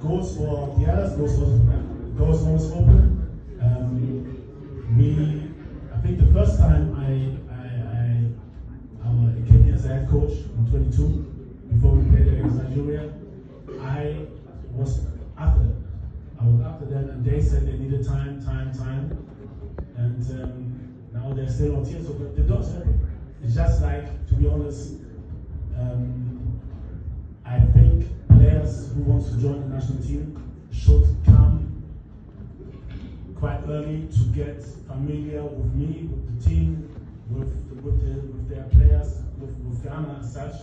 goes for the others, doors always open. I think the first time our Nketiah'S head coach in 22, before we played against Nigeria, I was after them. And they said they needed time. And now they're still on here, so the door's open. It's just like, to be honest, I think players who want to join the national team should come quite early to get familiar with me, with the team, with their players, with Ghana as such,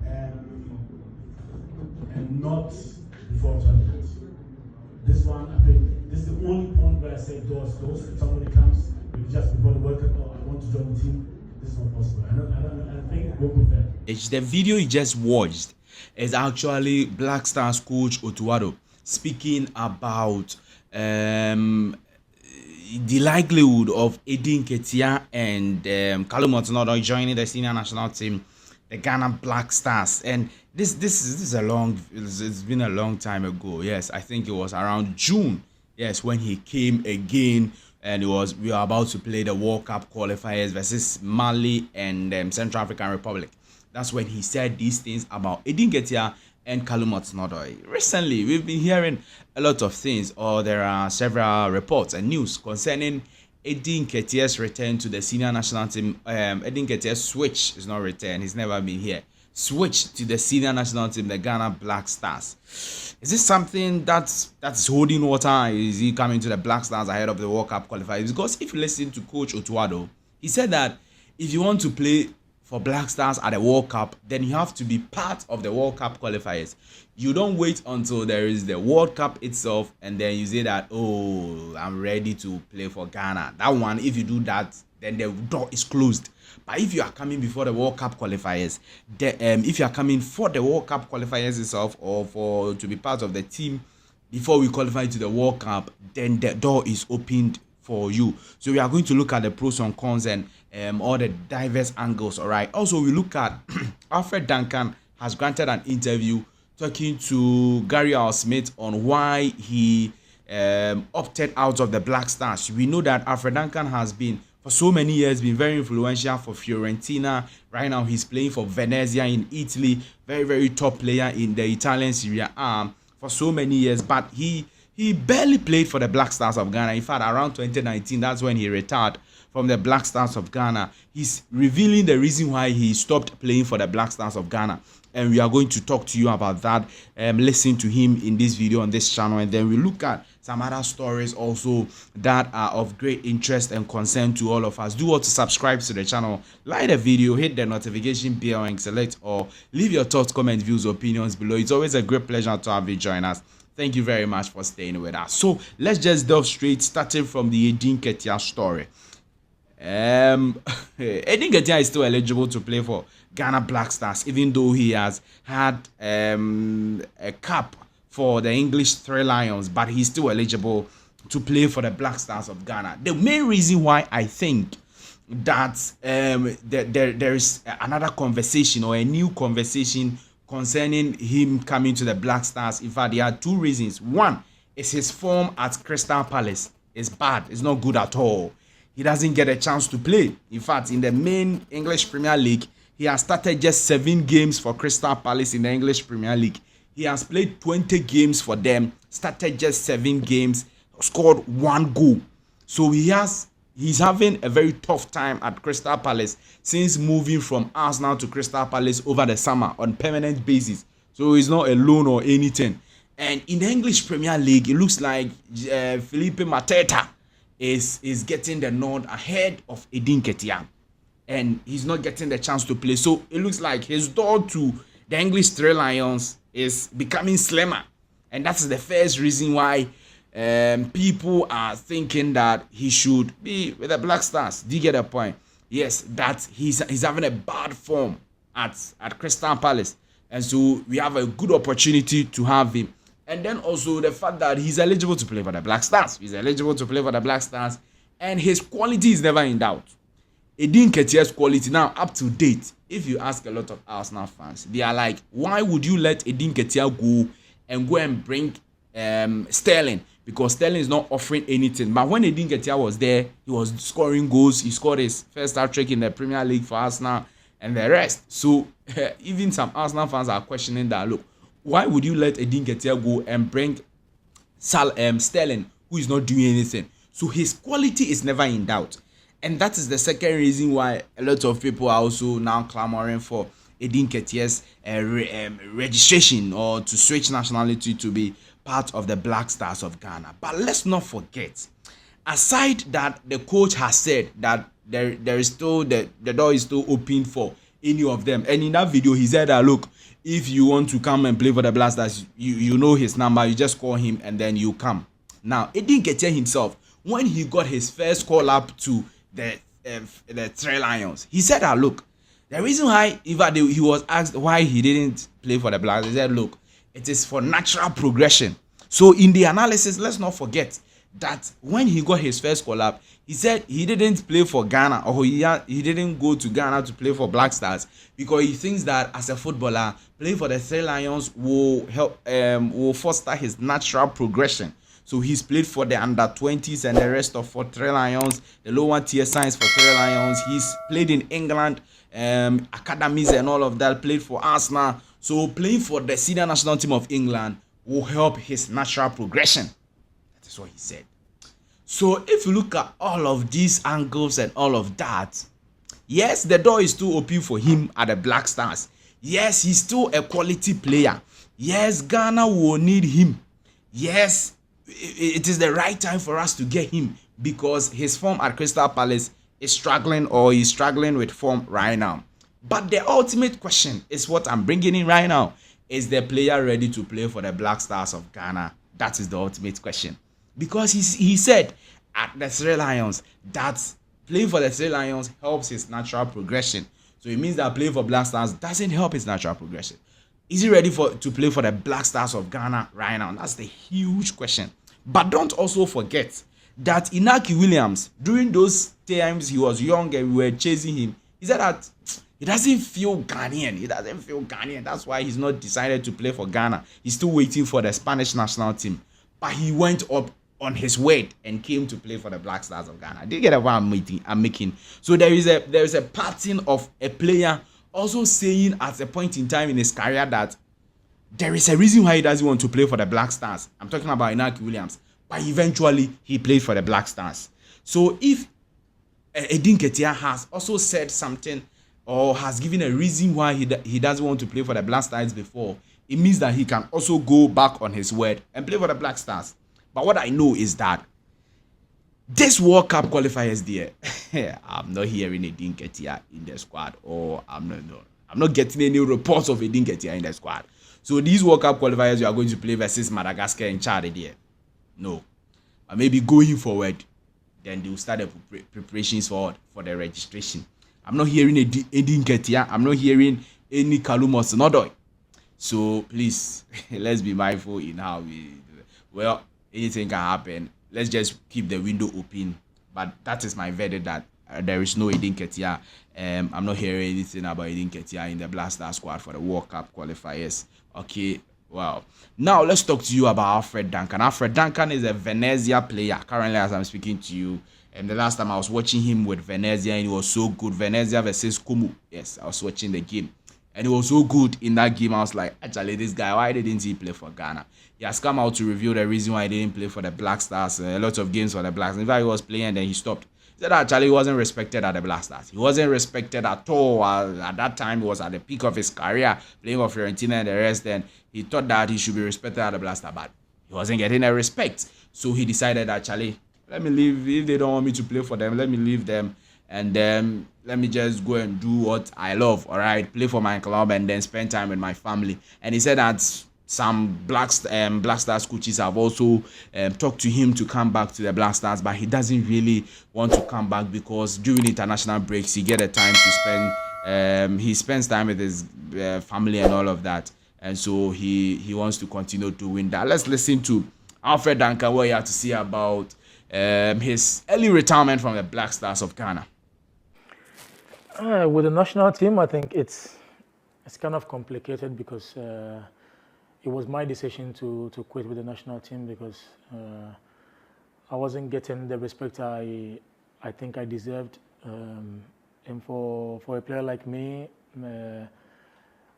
and not before tournament. This one, I think, this is the only point where I say doors closed. If somebody comes just before the World Cup, oh, I want to join the team, this is not possible. I think it won't be fair. The video you just watched is actually Black Stars coach Otuado speaking about the likelihood of Addo Nketiah and Nketiah joining the senior national team, the Ghana Black Stars. And this is it's been a long time ago. Yes, I think it was around June. Yes, when he came again, and we were about to play the World Cup qualifiers versus Mali and Central African Republic. That's when he said these things about Addo Nketiah and Nketiah. Recently, we've been hearing a lot of things, or there are several reports and news concerning Addo Nketiah's return to the senior national team. Addo Nketiah's switch is not return; he's never been here. Switch to the senior national team, the Ghana Black Stars. Is this something that's holding water? Is he coming to the Black Stars ahead of the World Cup qualifiers? Because if you listen to Coach Otuado, he said that if you want to play for Black Stars at the World Cup, then you have to be part of the World Cup qualifiers. You don't wait until there is the World Cup itself and then you say that, oh, I'm ready to play for Ghana. That one, if you do that, then the door is closed. But if you are coming before the World Cup qualifiers, if you are coming for the World Cup qualifiers itself, or to be part of the team before we qualify to the World Cup, then the door is opened for you. So we are going to look at the pros and cons and all the diverse angles. All right. Also, we look at Alfred Duncan has granted an interview talking to Gary Smith on why he opted out of the Black Stars. We know that Alfred Duncan has been, for so many years, been very influential for Fiorentina. Right now, he's playing for Venezia in Italy. Very, very top player in the Italian Serie A for so many years. But he barely played for the Black Stars of Ghana. In fact, around 2019, that's when he retired from the Black Stars of Ghana. He's revealing the reason why he stopped playing for the Black Stars of Ghana. And we are going to talk to you about that. Listen to him in this video on this channel. And then we look at some other stories also that are of great interest and concern to all of us. Do want to subscribe to the channel, like the video, hit the notification bell and select or leave your thoughts, comments, views, opinions below. It's always a great pleasure to have you join us. Thank you very much for staying with us. So let's just delve straight, starting from the Addo Nketiah story. Addo Nketiah is still eligible to play for Ghana Black Stars, even though he has had a cap for the English Three Lions, but he's still eligible to play for the Black Stars of Ghana. The main reason why I think that there is another conversation or a new conversation concerning him coming to the Black Stars, in fact, there are two reasons. One is his form at Crystal Palace is bad. It's not good at all. He doesn't get a chance to play. In fact, in the main English Premier League, he has started just 7 games for Crystal Palace in the English Premier League. He has played 20 games for them, started just 7 games, scored 1 goal. So he's having a very tough time at Crystal Palace since moving from Arsenal to Crystal Palace over the summer on permanent basis. So he's not alone or anything. And in the English Premier League, it looks like Felipe Mateta is getting the nod ahead of Addo Nketiah. And he's not getting the chance to play. So it looks like his door to the English Three Lions is becoming slimmer. And that's the first reason why people are thinking that he should be with the Black Stars. Do you get a point? Yes, that he's having a bad form at Crystal Palace. And so we have a good opportunity to have him. And then also the fact that he's eligible to play for the Black Stars. He's eligible to play for the Black Stars. And his quality is never in doubt. Addo Nketiah's quality now up to date. If you ask a lot of Arsenal fans, they are like, why would you let Addo Nketiah go and go and bring Sterling, because Sterling is not offering anything. But when Edin Nketiah was there, he was scoring goals. He scored his first hat-trick in the Premier League for Arsenal and the rest. So even some Arsenal fans are questioning that. Look, why would you let Edin Nketiah go and bring Sterling, who is not doing anything? So his quality is never in doubt. And that is the second reason why a lot of people are also now clamoring for Edin Nketiah's registration, or to switch nationality to be part of the Black Stars of Ghana. But let's not forget, aside that the coach has said that there is still the door is still open for any of them. And in that video, he said that, look, if you want to come and play for the Black Stars, you know his number, you just call him and then you come. Now, Edin Nketiah himself, when he got his first call up to the Three Lions, he said that, look, the reason why he was asked why he didn't play for the Blacks, he said, look, it is for natural progression. So in the analysis, let's not forget that when he got his first call up, he said he didn't play for Ghana, or he didn't go to Ghana to play for Black Stars, because he thinks that as a footballer, playing for the Three Lions will help, will foster his natural progression. So he's played for the under-20s and the rest of for Three Lions, the lower tier sides for Three Lions. He's played in England, academies and all of that, played for Arsenal. So playing for the senior national team of England will help his natural progression. That is what he said. So if you look at all of these angles and all of that, yes, the door is still open for him at the Black Stars. Yes, he's still a quality player. Yes, Ghana will need him. Yes, it is the right time for us to get him, because his form at Crystal Palace is struggling, or he's struggling with form right now. But the ultimate question is what I'm bringing in right now. Is the player ready to play for the Black Stars of Ghana? That is the ultimate question. Because he said at the Three Lions that playing for the Three Lions helps his natural progression. So it means that playing for Black Stars doesn't help his natural progression. Is he ready to play for the Black Stars of Ghana right now? That's the huge question. But don't also forget that Inaki Williams, during those times he was young and we were chasing him, he said that he doesn't feel Ghanaian. He doesn't feel Ghanaian. That's why he's not decided to play for Ghana. He's still waiting for the Spanish national team. But he went up on his word and came to play for the Black Stars of Ghana. Do you get what I'm making? So there is a pattern of a player also saying at a point in time in his career that there is a reason why he doesn't want to play for the Black Stars. I'm talking about Inaki Williams. But eventually, he played for the Black Stars. So if Edin Nketiah has also said something, or has given a reason why he doesn't want to play for the Black Stars before, it means that he can also go back on his word and play for the Black Stars. But what I know is that this World Cup qualifiers there, I'm not hearing Edin Nketiah in the squad, or I'm not getting any reports of Edin Nketiah in the squad. So these World Cup qualifiers you are going to play versus Madagascar and Chad there. No. But maybe going forward, then they will start the preparations for the registration. I'm not hearing Edin Nketiah. I'm not hearing any Kalumos Nodoi. So please, let's be mindful in how we do it. Well, anything can happen. Let's just keep the window open. But that is my verdict, that there is no Edin Nketiah. I'm not hearing anything about Edin Nketiah in the Black Star squad for the World Cup qualifiers. Okay, wow. Now let's talk to you about Alfred Duncan. Alfred Duncan is a Venezia player currently as I'm speaking to you. And the last time I was watching him with Venezia, and he was so good. Venezia versus Kumu. Yes, I was watching the game. And he was so good in that game. I was like, actually, this guy, why didn't he play for Ghana? He has come out to reveal the reason why he didn't play for the Black Stars. A lot of games for the Black Stars. In fact, he was playing and then he stopped. He said actually he wasn't respected at the Black Stars. He wasn't respected at all. At that time, he was at the peak of his career, playing for Fiorentina and the rest. And he thought that he should be respected at the Black Stars, but he wasn't getting a respect. So he decided actually, let me leave. If they don't want me to play for them, let me leave them. And then let me just go and do what I love, all right? Play for my club and then spend time with my family. And he said that some Black Stars coaches have also talked to him to come back to the Black Stars, but he doesn't really want to come back because during international breaks, he get a time to spend. He spends time with his family and all of that. And so he wants to continue doing that. Let's listen to Alfred Duncan, what he had to say about his early retirement from the Black Stars of Ghana. With the national team, I think it's kind of complicated because it was my decision to quit with the national team because I wasn't getting the respect I think I deserved. And for a player like me,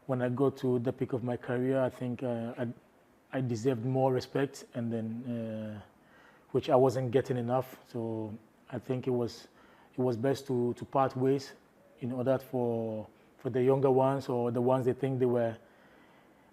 when I go to the peak of my career, I think I deserved more respect, and then which I wasn't getting enough. So I think it was best to part ways in order for the younger ones or the ones they think they were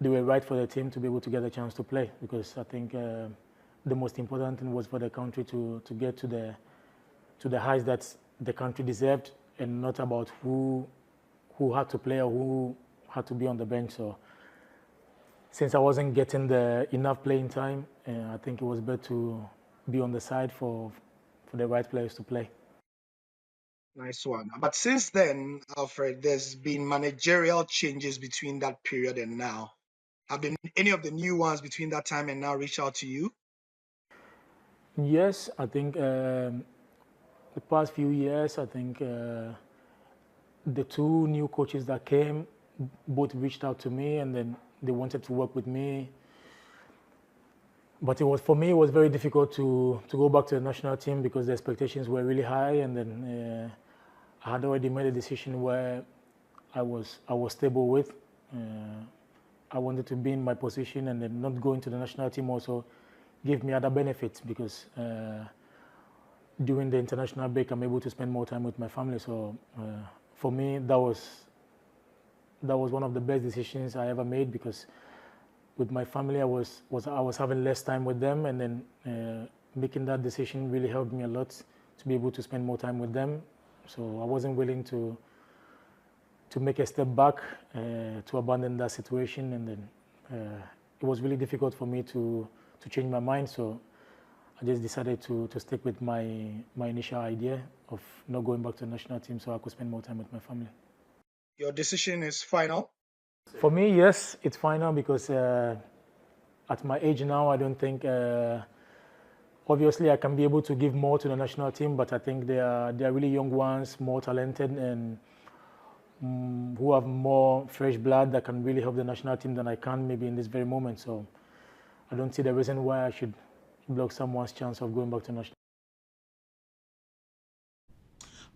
right for the team to be able to get a chance to play. Because I think the most important thing was for the country to get to the heights that the country deserved, and not about who had to play or who had to be on the bench. So since I wasn't getting enough playing time, I think it was better to be on the side for the right players to play. Nice one. But since then, Alfred, there's been managerial changes between that period and now. Have been any of the new ones between that time and now reached out to you? Yes, I think the past few years, I think the two new coaches that came both reached out to me, and then they wanted to work with me. But for me, it was very difficult to go back to the national team because the expectations were really high, and then I had already made a decision where I was stable with. I wanted to be in my position, and then not going to the national team also gave me other benefits because during the international break, I'm able to spend more time with my family. So for me, that was one of the best decisions I ever made, because with my family, I was having less time with them, and then making that decision really helped me a lot to be able to spend more time with them. So I wasn't willing to make a step back, to abandon that situation, and then it was really difficult for me to change my mind. So I just decided to stick with my initial idea of not going back to the national team so I could spend more time with my family. Your decision is final? For me, yes, it's final, because at my age now, I don't think, obviously I can be able to give more to the national team, but I think they are really young ones, more talented, and who have more fresh blood that can really help the national team than I can maybe in this very moment. So I don't see the reason why I should block someone's chance of going back to national.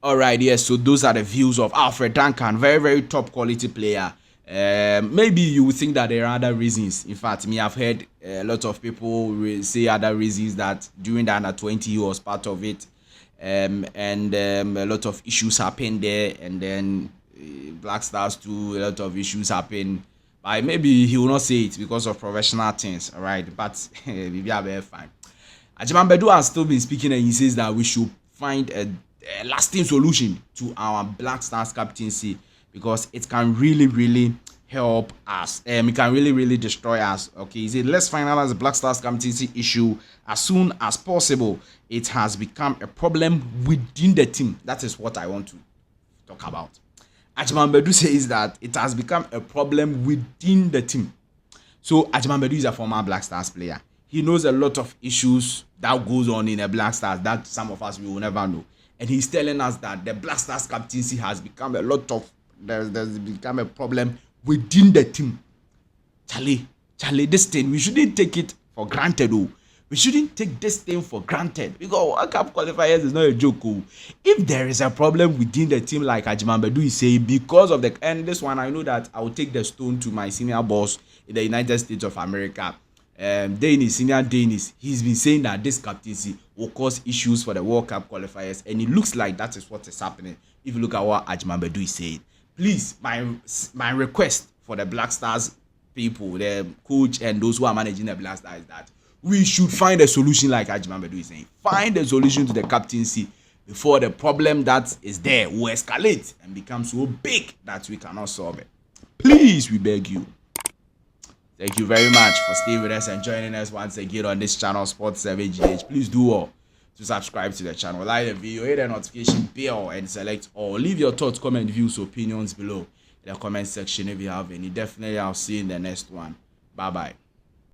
All right, yes. So those are the views of Alfred Duncan, very, very top quality player. Maybe you would think that there are other reasons. In fact, I've heard a lot of people say other reasons, that during the under-20 he was part of it, and a lot of issues happened there, and then Black Stars too, a lot of issues happened. But maybe he will not say it because of professional things, all right? But maybe I'll be fine. Addo has still been speaking, and he says that we should find a lasting solution to our Black Stars captaincy, because it can really, really help us. It can really, really destroy us. Okay, he said, let's finalize the Black Stars captaincy issue as soon as possible. It has become a problem within the team. That is what I want to talk about. Addo says that it has become a problem within the team. So Addo is a former Black Stars player. He knows a lot of issues that goes on in a Black Stars that some of us will never know. And he's telling us that the Black Stars captaincy has become there's become a problem within the team. Charlie, this thing, we shouldn't take it for granted. We shouldn't take this thing for granted, because World Cup qualifiers is not a joke. If there is a problem within the team, like Addo is saying, because of and this one, I know that I will take the stone to my senior boss in the United States of America. Senior Dennis, he's been saying that this captaincy will cause issues for the World Cup qualifiers, and it looks like that is what is happening. If you look at what Addo is saying, please, my request for the Black Stars people, the coach and those who are managing the Black Stars, is that we should find a solution, like Addo is saying. Find a solution to the captaincy before the problem that is there will escalate and become so big that we cannot solve it. Please, we beg you. Thank you very much for staying with us and joining us once again on this channel, Sports 7GH. Please do all to subscribe to the channel, like the video, hit the notification bell, and select all. Leave your thoughts, comment, views, opinions below in the comment section if you have any. Definitely, I'll see you in the next one. Bye-bye.